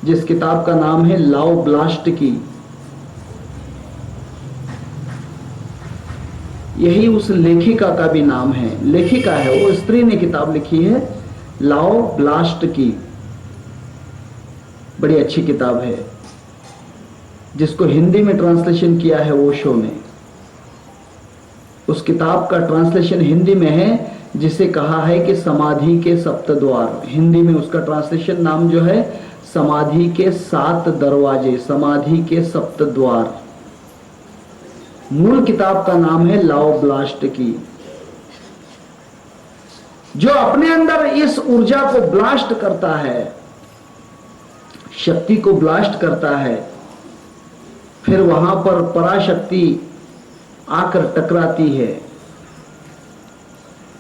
जिस किताब का नाम है लाओ ब्लास्ट की। यही उस लेखिका का भी नाम है। लेखिका है वो, स्त्री ने किताब लिखी है लाओ ब्लास्ट की। बड़ी अच्छी किताब है, जिसको हिंदी में ट्रांसलेशन किया है ओशो ने। उस किताब का ट्रांसलेशन हिंदी में है, जिसे कहा है कि समाधि के सप्त द्वार। हिंदी में उसका ट्रांसलेशन नाम जो है, समाधि के 7 दरवाजे, समाधि के सप्त द्वार। मूल किताब का नाम है लाओ ब्लास्ट की। जो अपने अंदर इस ऊर्जा को ब्लास्ट करता है, शक्ति को ब्लास्ट करता है, फिर वहां पर पराशक्ति आकर टकराती है।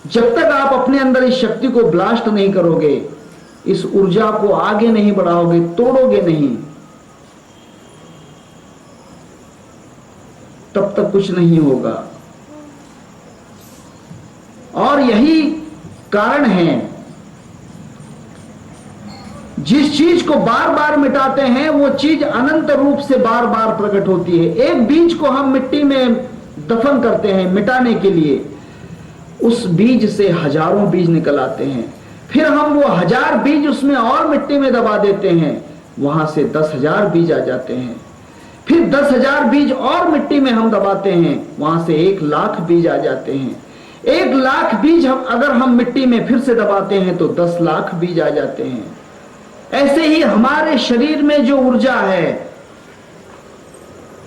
जब तक आप अपने अंदर इस शक्ति को ब्लास्ट नहीं करोगे, इस ऊर्जा को आगे नहीं बढ़ाओगे, तोड़ोगे नहीं, तब तक कुछ नहीं होगा। और यही कारण है, जिस चीज को बार बार मिटाते हैं वो चीज अनंत रूप से बार बार प्रकट होती है। एक बीज को हम मिट्टी में दफन करते हैं मिटाने के लिए, उस बीज से हजारों बीज निकल आते हैं। फिर हम वो 1000 बीज उसमें और मिट्टी में दबा देते हैं, वहां से 10,000 बीज आ जाते हैं। फिर 10,000 बीज और मिट्टी में हम दबाते हैं, वहां से 1,00,000 बीज आ जाते हैं। 1,00,000 बीज अगर हम मिट्टी में फिर से दबाते हैं तो 10,00,000 बीज आ जाते हैं। ऐसे ही हमारे शरीर में जो ऊर्जा है,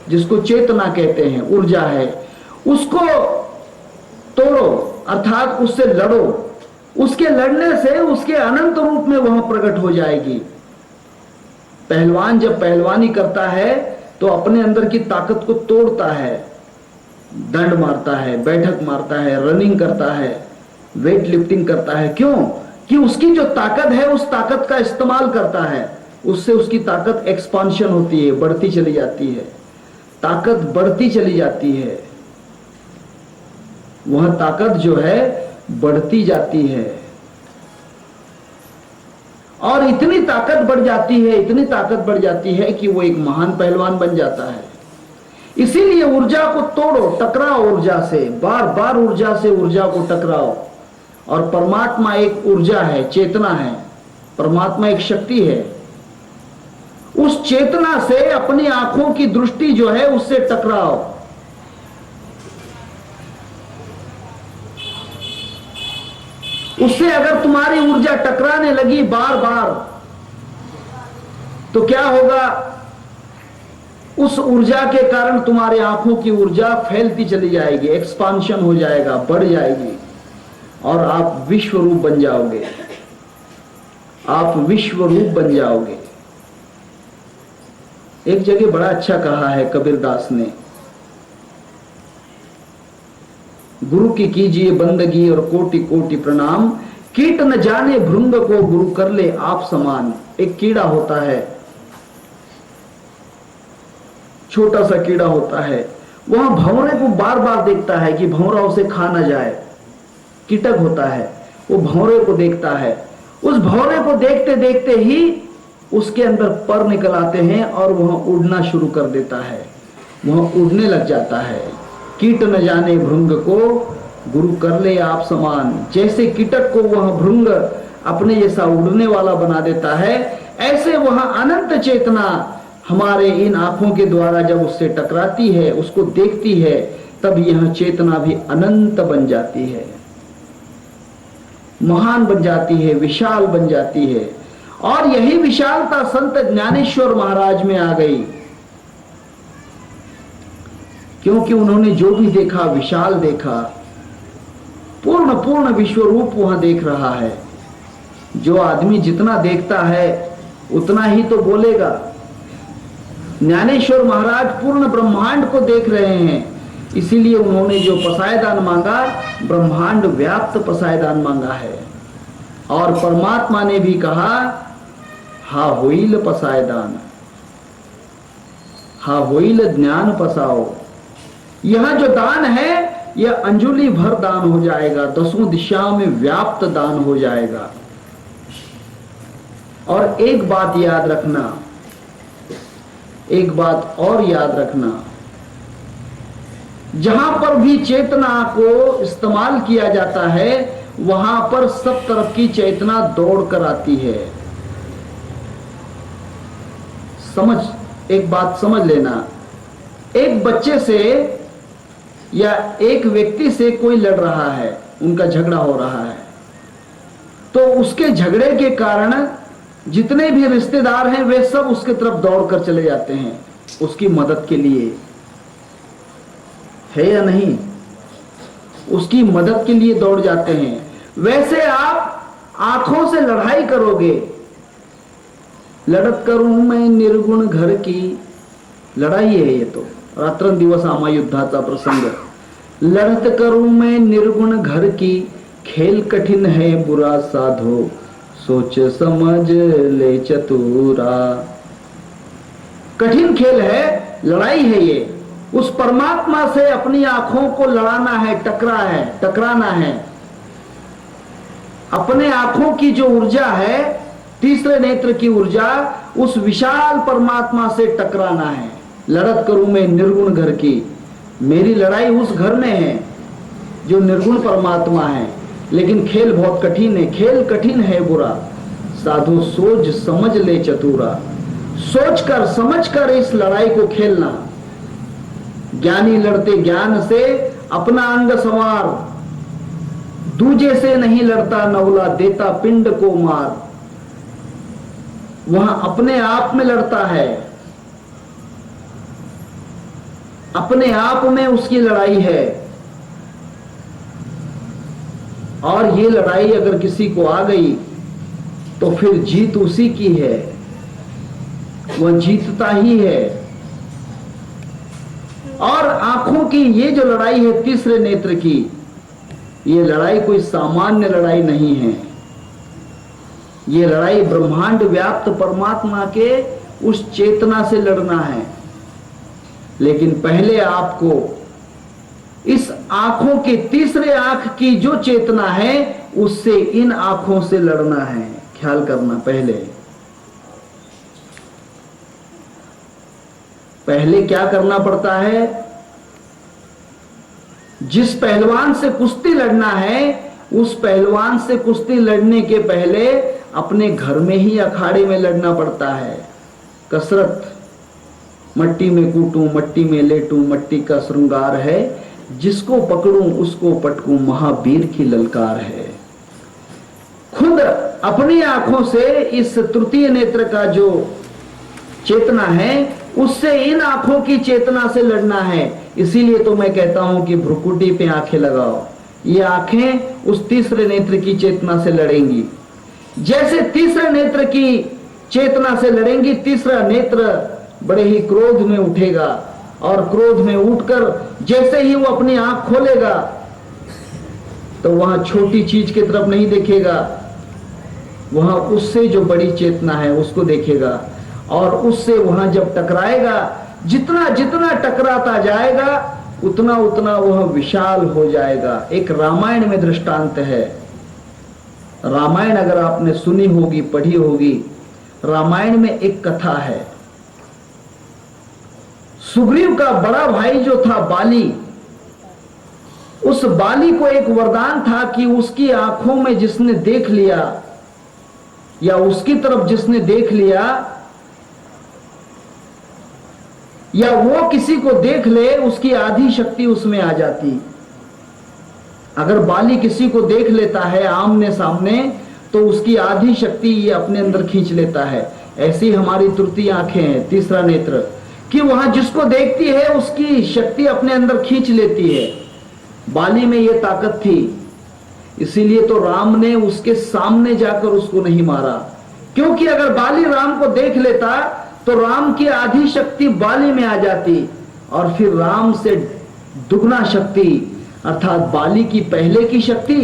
जिसको चेतना कहते हैं, ऊर्जा है, उसको तोड़ो, अर्थात उससे लड़ो। उसके लड़ने से उसके अनंत रूप में वह प्रकट हो जाएगी। पहलवान जब पहलवानी करता है तो अपने अंदर की ताकत को तोड़ता है, दंड मारता है, बैठक मारता है, रनिंग करता है, वेट लिफ्टिंग करता है। क्यों? कि उसकी जो ताकत है उस ताकत का इस्तेमाल करता है, उससे उसकी ताकत एक्सपांशन होती है, बढ़ती चली जाती है, ताकत बढ़ती चली जाती है। वह ताकत जो है बढ़ती जाती है और इतनी ताकत बढ़ जाती है, इतनी ताकत बढ़ जाती है कि वो एक महान पहलवान बन जाता है। इसीलिए ऊर्जा को तोड़ो, टकराओ ऊर्जा से, बार बार ऊर्जा से ऊर्जा को टकराओ। और परमात्मा एक ऊर्जा है, चेतना है, परमात्मा एक शक्ति है। उस चेतना से अपनी आंखों की दृष्टि जो है उससे टकराओ। उससे अगर तुम्हारी ऊर्जा टकराने लगी बार बार तो क्या होगा? उस ऊर्जा के कारण तुम्हारी आंखों की ऊर्जा फैलती चली जाएगी, एक्सपांशन हो जाएगा, बढ़ जाएगी और आप विश्व रूप बन जाओगे। आप विश्व रूप बन जाओगे। एक जगह बड़ा अच्छा कहा है कबीरदास ने, गुरु की कीजिए बंदगी और कोटि कोटि प्रणाम, कीट न जाने भृंग को गुरु कर ले आप समान। एक कीड़ा होता है, छोटा सा कीड़ा होता है, वह भंवरे को बार बार देखता है कि भंवरा उसे खा न जाए। कीटक होता है, वो भंवरे को देखता है। उस भंवरे को देखते देखते ही उसके अंदर पर निकल आते हैं और वह उड़ना शुरू कर देता है, वह उड़ने लग जाता है। कीट न जाने भृंग को गुरु कर ले आप समान। जैसे कीटक को वह भृंग अपने जैसा उड़ने वाला बना देता है, ऐसे वह अनंत चेतना हमारे इन आंखों के द्वारा जब उससे टकराती है, उसको देखती है, तब यह चेतना भी अनंत बन जाती है, महान बन जाती है, विशाल बन जाती है। और यही विशालता संत ज्ञानेश्वर महाराज में आ गई, क्योंकि उन्होंने जो भी देखा विशाल देखा, पूर्ण पूर्ण विश्व रूप वहां देख रहा है। जो आदमी जितना देखता है उतना ही तो बोलेगा। ज्ञानेश्वर महाराज पूर्ण ब्रह्मांड को देख रहे हैं, इसीलिए उन्होंने जो पसायदान मांगा, ब्रह्मांड व्याप्त पसायदान मांगा है। और परमात्मा ने भी कहा, हा होइल पसायदान, हा होइल ज्ञान पसाओ। यह जो दान है यह अंजुलि भर दान हो जाएगा, दसों दिशाओं में व्याप्त दान हो जाएगा। और एक बात याद रखना, एक बात और याद रखना, जहां पर भी चेतना को इस्तेमाल किया जाता है वहां पर सब तरफ की चेतना दौड़ कर आती है। समझ, एक बात समझ लेना, एक बच्चे से या एक व्यक्ति से कोई लड़ रहा है, उनका झगड़ा हो रहा है, तो उसके झगड़े के कारण जितने भी रिश्तेदार हैं वे सब उसके तरफ दौड़कर चले जाते हैं उसकी मदद के लिए, है या नहीं? उसकी मदद के लिए दौड़ जाते हैं। वैसे आप आंखों से लड़ाई करोगे, लड़त करूं मैं निर्गुण घर की, लड़ाई है ये तो, रात्रन दिवस आमा युद्धाचा प्रसंग। लड़त करूं मैं निर्गुण घर की, खेल कठिन है बुरा साधो, सोच समझ ले चतुरा। कठिन खेल है, लड़ाई है ये। उस परमात्मा से अपनी आंखों को लड़ाना है, टकराना है। अपने आंखों की जो ऊर्जा है, तीसरे नेत्र की ऊर्जा, उस विशाल परमात्मा से टकराना है। लड़त करूं मैं निर्गुण घर की, मेरी लड़ाई उस घर में है जो निर्गुण परमात्मा है, लेकिन खेल बहुत कठिन है। खेल कठिन है बुरा, साधु सोच समझ ले चतुरा। सोचकर समझकर इस लड़ाई को खेलना। ज्ञानी लड़ते ज्ञान से अपना अंग संवार, दूजे से नहीं लड़ता नवला, देता पिंड को मार। वह अपने आप में लड़ता है, अपने आप में उसकी लड़ाई है। और ये लड़ाई अगर किसी को आ गई तो फिर जीत उसी की है, वह जीतता ही है। और आंखों की ये जो लड़ाई है तीसरे नेत्र की, ये लड़ाई कोई सामान्य लड़ाई नहीं है। ये लड़ाई ब्रह्मांड व्याप्त परमात्मा के उस चेतना से लड़ना है। लेकिन पहले आपको इस आंखों के तीसरे आंख की जो चेतना है उससे इन आंखों से लड़ना है। ख्याल करना, पहले क्या करना पड़ता है? जिस पहलवान से कुश्ती लड़ना है उस पहलवान से कुश्ती लड़ने के पहले अपने घर में ही अखाड़े में लड़ना पड़ता है। कसरत, मट्टी में कूटूं मट्टी में लेटूं मट्टी का श्रृंगार है, जिसको पकड़ूं उसको पटकूं महावीर की ललकार है। खुद अपनी आंखों से इस तृतीय नेत्र का जो चेतना है, उससे इन आंखों की चेतना से लड़ना है। इसीलिए तो मैं कहता हूं कि भ्रुकुटी पे आंखें लगाओ। ये आंखें उस तीसरे नेत्र की चेतना से लड़ेंगी। जैसे तीसरे नेत्र की चेतना से लड़ेंगी, तीसरा नेत्र बड़े ही क्रोध में उठेगा और क्रोध में उठकर जैसे ही वो अपनी आंख खोलेगा तो वहां छोटी चीज की तरफ नहीं देखेगा, वहां उससे जो बड़ी चेतना है उसको देखेगा। और उससे वहां जब टकराएगा, जितना जितना टकराता जाएगा उतना उतना वह विशाल हो जाएगा। एक रामायण में दृष्टांत है। रामायण अगर आपने सुनी होगी, पढ़ी होगी, रामायण में एक कथा है। सुग्रीव का बड़ा भाई जो था बाली, उस बाली को एक वरदान था कि उसकी आंखों में जिसने देख लिया या उसकी तरफ जिसने देख लिया या वो किसी को देख ले, उसकी आधी शक्ति उसमें आ जाती। अगर बाली किसी को देख लेता है आमने सामने तो उसकी आधी शक्ति ये अपने अंदर खींच लेता है। ऐसी हमारी तृतीय आंखें हैं, तीसरा नेत्र, कि वहां जिसको देखती है उसकी शक्ति अपने अंदर खींच लेती है। बाली में ये ताकत थी, इसीलिए तो राम ने उसके सामने जाकर उसको नहीं मारा, क्योंकि अगर बाली राम को देख लेता तो राम की आधी शक्ति बाली में आ जाती और फिर राम से दुगना शक्ति, अर्थात बाली की पहले की शक्ति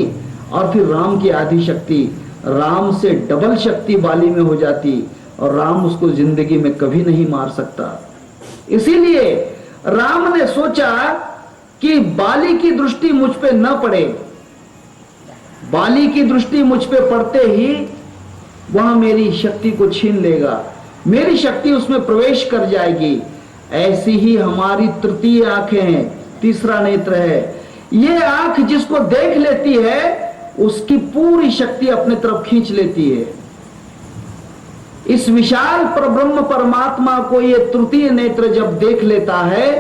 और फिर राम की आधी शक्ति, राम से डबल शक्ति बाली में हो जाती और राम उसको जिंदगी में कभी नहीं मार सकता। इसीलिए राम ने सोचा कि बाली की दृष्टि मुझ पे न पड़े। बाली की दृष्टि मुझ पे पड़ते ही वह मेरी शक्ति को छीन लेगा, मेरी शक्ति उसमें प्रवेश कर जाएगी। ऐसी ही हमारी तृतीय आंखें हैं, तीसरा नेत्र है। ये आंख जिसको देख लेती है उसकी पूरी शक्ति अपने तरफ खींच लेती है। इस विशाल परब्रह्म परमात्मा को ये तृतीय नेत्र जब देख लेता है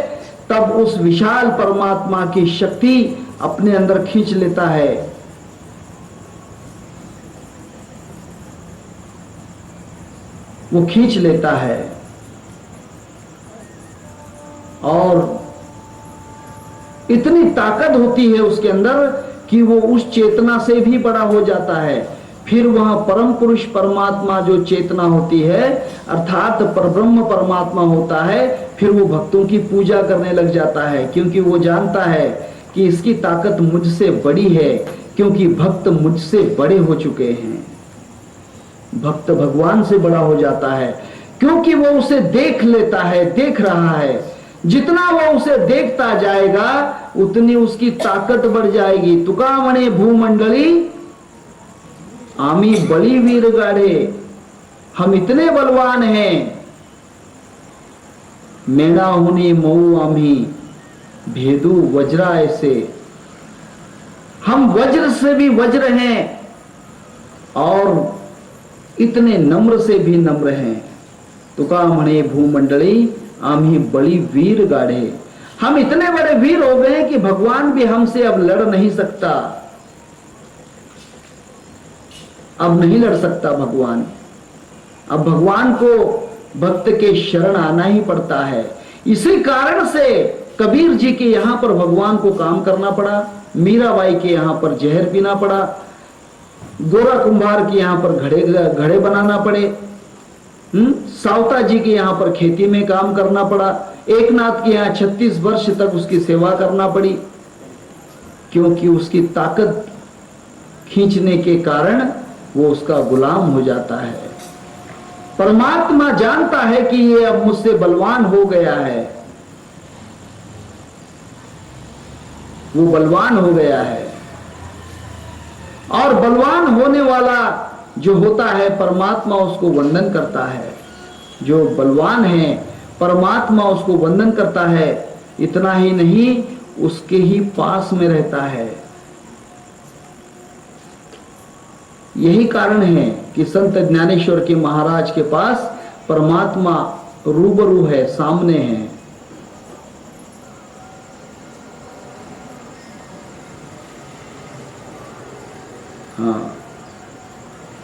तब उस विशाल परमात्मा की शक्ति अपने अंदर खींच लेता है। वो खींच लेता है और इतनी ताकत होती है उसके अंदर कि वो उस चेतना से भी बड़ा हो जाता है। फिर वहां परम पुरुष परमात्मा जो चेतना होती है, अर्थात परब्रह्म परमात्मा होता है, फिर वो भक्तों की पूजा करने लग जाता है, क्योंकि वो जानता है कि इसकी ताकत मुझसे बड़ी है, क्योंकि भक्त मुझसे बड़े हो चुके हैं। भक्त भगवान से बड़ा हो जाता है क्योंकि वो उसे देख लेता है, देख रहा है। जितना वो उसे देखता जाएगा उतनी उसकी ताकत बढ़ जाएगी। तुकामणे भूमंडली आमी बड़ी वीर गाढ़े, हम इतने बलवान हैं। मेना हुनी मऊ आमी भेदू वज्रा ऐसे, हम वज्र से भी वज्र हैं और इतने नम्र से भी नम्र हैं। तुकामणे भूमंडली आमी बड़ी वीर गाढ़े, हम इतने बड़े वीर हो गए कि भगवान भी हमसे अब लड़ नहीं सकता। अब नहीं लड़ सकता भगवान। अब भगवान को भक्त के शरण आना ही पड़ता है। इसी कारण से कबीर जी के यहां पर भगवान को काम करना पड़ा, मीराबाई के यहां पर जहर पीना पड़ा, गोरा कुंभार के यहां पर घड़े बनाना पड़े, सावता जी के यहां पर खेती में काम करना पड़ा, एकनाथ के यहां 36 वर्ष तक उसकी सेवा करना पड़ी, क्योंकि उसकी ताकत खींचने के कारण वो उसका गुलाम हो जाता है। परमात्मा जानता है कि ये अब मुझसे बलवान हो गया है, वो बलवान हो गया है। और बलवान होने वाला जो होता है परमात्मा उसको वंदन करता है। जो बलवान है परमात्मा उसको वंदन करता है। इतना ही नहीं, उसके ही पास में रहता है। यही कारण है कि संत ज्ञानेश्वर के महाराज के पास परमात्मा रूबरू है, सामने है। हाँ,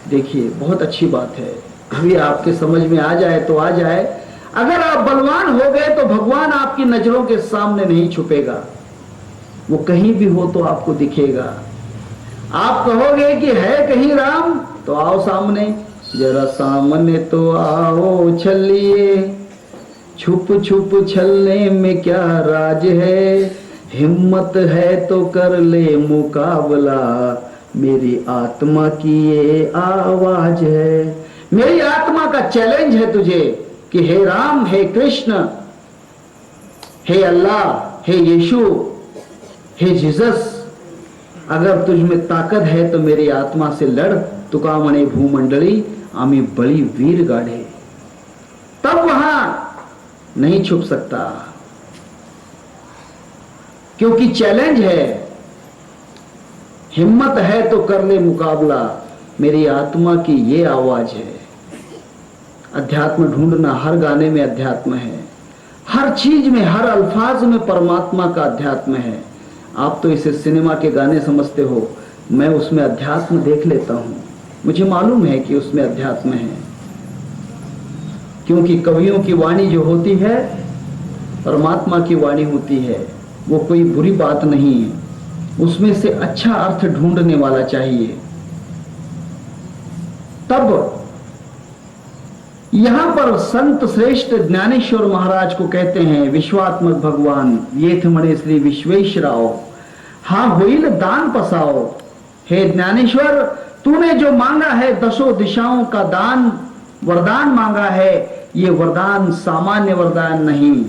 देखिए बहुत अच्छी बात है। अभी आपके समझ में आ जाए तो आ जाए। अगर आप बलवान हो गए तो भगवान आपकी नजरों के सामने नहीं छुपेगा, वो कहीं भी हो तो आपको दिखेगा। आप कहोगे कि है कहीं राम, तो आओ सामने, जरा सामने तो आओ छलिए, छुप छुप छलने में क्या राज है, हिम्मत है तो कर ले मुकाबला, मेरी आत्मा की ये आवाज है। मेरी आत्मा का चैलेंज है तुझे कि हे राम, हे कृष्ण, हे अल्लाह, हे यीशु, हे जीसस, अगर तुझ में ताकत है तो मेरी आत्मा से लड़, तुका म्हणे भूमंडली आम्ही बड़ी वीर गाढ़े। तब वहां नहीं छुप सकता, क्योंकि चैलेंज है। हिम्मत है तो कर ले मुकाबला, मेरी आत्मा की ये आवाज है। अध्यात्म ढूंढना, हर गाने में अध्यात्म है, हर चीज में, हर अल्फाज में परमात्मा का अध्यात्म है। आप तो इसे सिनेमा के गाने समझते हो, मैं उसमें अध्यात्म देख लेता हूं। मुझे मालूम है कि उसमें अध्यात्म है, क्योंकि कवियों की वाणी जो होती है परमात्मा की वाणी होती है। वो कोई बुरी बात नहीं है, उसमें से अच्छा अर्थ ढूंढने वाला चाहिए। तब यहां पर संत श्रेष्ठ ज्ञानेश्वर महाराज को कहते हैं विश्वात्मक भगवान, ये थे मणे श्री विश्वेश्वराव, हाँ होइल दान पसाओ। हे ज्ञानेश्वर, तूने जो मांगा है दसों दिशाओं का दान, वरदान मांगा है, ये वरदान सामान्य वरदान नहीं।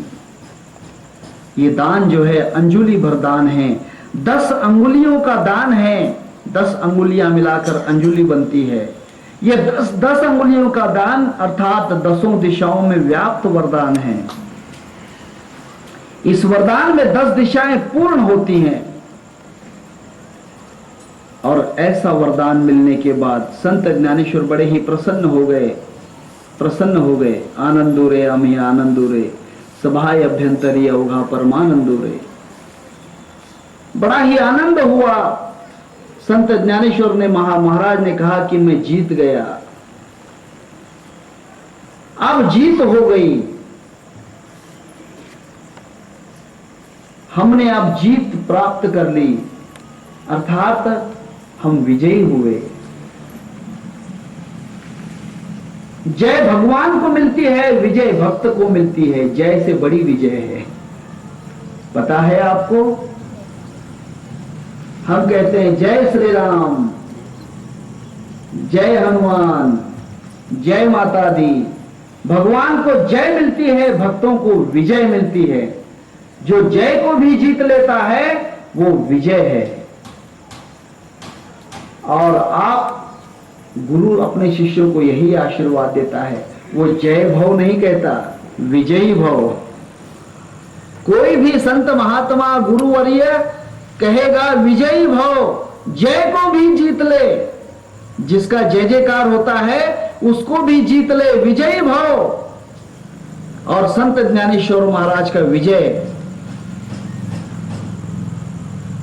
ये दान जो है अंजुलि भर दान है, 10 अंगुलियों का दान है। 10 अंगुलियां मिलाकर अंजुलि बनती है। ये 10 अंगुलियों का दान अर्थात 10 दिशाओं में व्याप्त वरदान है। इस वरदान में 10 दिशाएं पूर्ण होती हैं। और ऐसा वरदान मिलने के बाद संत ज्ञानेश्वर बड़े ही प्रसन्न हो गए। आनंदुरे अमी आनंदुरे, सभाय अभ्यंतरी अवघा परमानंदुरे। बड़ा ही आनंद हुआ। संत ज्ञानेश्वर ने महाराज ने कहा कि मैं जीत गया, अब जीत हो गई, हमने अब जीत प्राप्त कर ली, अर्थात हम विजयी हुए। जय भगवान को मिलती है, विजय भक्त को मिलती है। जय से बड़ी विजय है, पता है आपको? हम कहते हैं जय श्री राम, जय हनुमान, जय माता दी। भगवान को जय मिलती है, भक्तों को विजय मिलती है। जो जय को भी जीत लेता है वो विजय है। और आप गुरु अपने शिष्यों को यही आशीर्वाद देता है, वो जय भव नहीं कहता, विजयी भव। कोई भी संत महात्मा गुरुवर्य कहेगा विजयी भव, जय को भी जीत ले। जिसका जय जयकार होता है उसको भी जीत ले, विजयी भव। और संत ज्ञानेश्वर महाराज का विजय,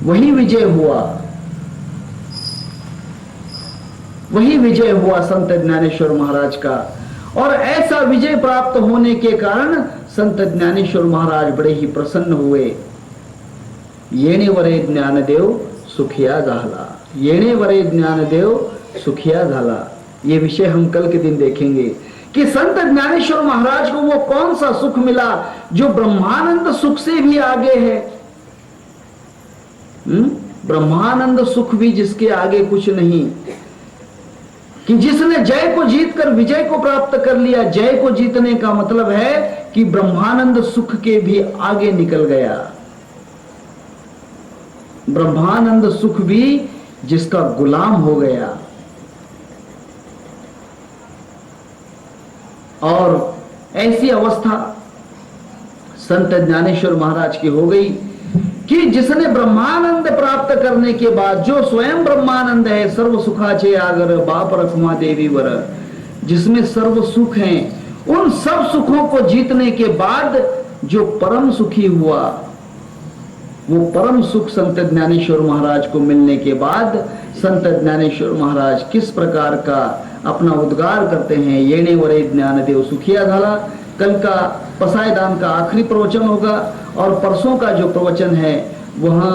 वही विजय हुआ, वही विजय हुआ संत ज्ञानेश्वर महाराज का। और ऐसा विजय प्राप्त होने के कारण संत ज्ञानेश्वर महाराज बड़े ही प्रसन्न हुए। येणे वरे ज्ञानदेव सुखिया झाला, येणे वरे ज्ञानदेव सुखिया झाला। ये विषय हम कल के दिन देखेंगे कि संत ज्ञानेश्वर महाराज को वो कौन सा सुख मिला जो ब्रह्मानंद सुख से भी आगे है। ब्रह्मानंद सुख भी जिसके आगे कुछ नहीं, कि जिसने जय को जीतकर विजय को प्राप्त कर लिया। जय को जीतने का मतलब है कि ब्रह्मानंद सुख के भी आगे निकल गया। ब्रह्मानंद सुख भी जिसका गुलाम हो गया। और ऐसी अवस्था संत ज्ञानेश्वर महाराज की हो गई कि जिसने ब्रह्मानंद प्राप्त करने के बाद, जो स्वयं ब्रह्मानंद है, सर्व सुखाचे आगर बाप रखमा देवी वर, जिसमें सर्व सुख हैं उन सब सुखों को जीतने के बाद जो परम सुखी हुआ, वो परम सुख संत ज्ञानेश्वर महाराज को मिलने के बाद संत ज्ञानेश्वर महाराज किस प्रकार का अपना उद्गार करते हैं। येणे वरे ज्ञानदेव सुखिया झाला। कल का पसायदान का आखिरी प्रवचन होगा और परसों का जो प्रवचन है वहां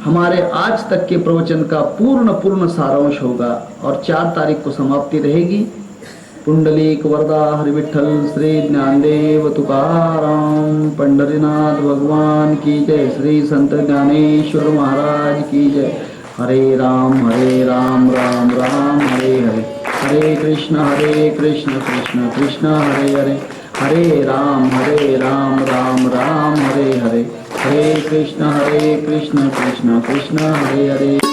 हमारे आज तक के प्रवचन का पूर्ण सारांश होगा और 4 तारीख को समाप्ति रहेगी। पुंडलीक वरदा हरि विठ्ठल श्री ज्ञानदेव तुकाराम पंढरीनाथ भगवान की जय। श्री संत ज्ञानेश्वर महाराज की जय। हरे राम राम राम हरे हरे, हरे कृष्ण कृष्ण कृष्ण हरे हरे, हरे राम राम राम हरे हरे, हरे कृष्ण कृष्ण कृष्ण हरे हरे।